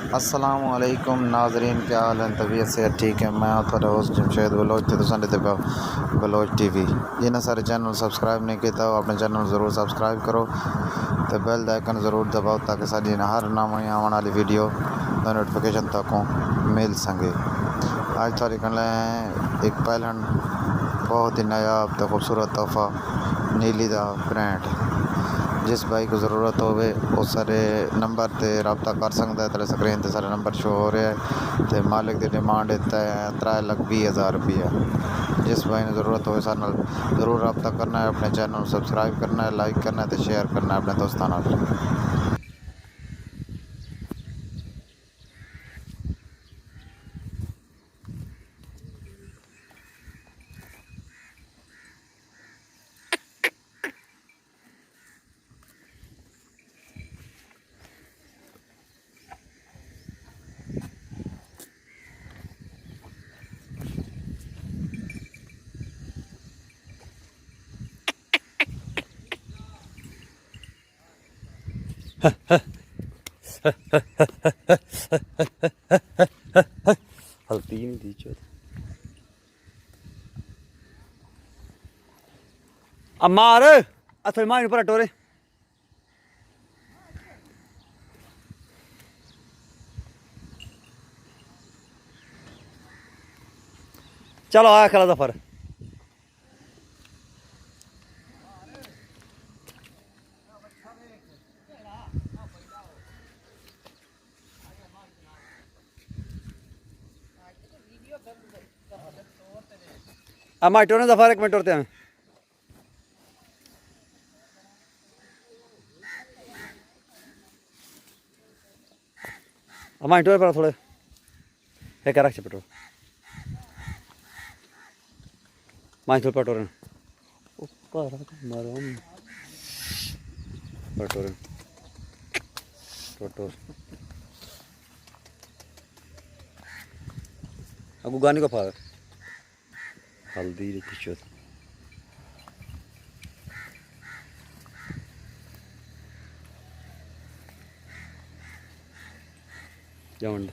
अस्सलामुअलैकुम नाजरीन, क्या हाल है? तबीयत से ठीक है। मैं थोड़ा होस्ट जमशेद बलोच तो संडे ते बलोच टीवी जिन्हें सारे चैनल सब्सक्राइब नहीं किया अपने चैनल ज़रूर सब्सक्राइब करो तो बेल दा आइकन ज़रूर दबाओ ताकि साड़ी हर नई आने वाली वीडियो नोटिफिकेशन तक मिल सके। आज थोड़ी कल एक पैलन बहुत ही नायाब तो खूबसूरत तोहफा नीली का प्रिंट जिस भाई को ज़रूरत हो उस सारे नंबर से रबता कर सकता है। तेरे स्क्रीन पर सारे नंबर शो हो रहा है तो मालिक की डिमांड इतना है 3,20,000 रुपया। जिस भाई ने ज़रूरत हो सारे ज़रूर रबता करना है, अपने चैनल सब्सक्राइब करना है, लाइक करना है तो शेयर करना है अपने दोस्तों नाल। हल्ती नहीं दी चो अमार अथो माइन पर टोरे चलो आया खला दफर अमा टोरे दफर एक मिनट टोरते हैं अमा टोरे पर थोड़े एक रख पेट्रोल माइन थोड़े पटोरे ऊपर मरम पटोरे टोटो अगू गानी को फार हल्दी पीछे जाऊंड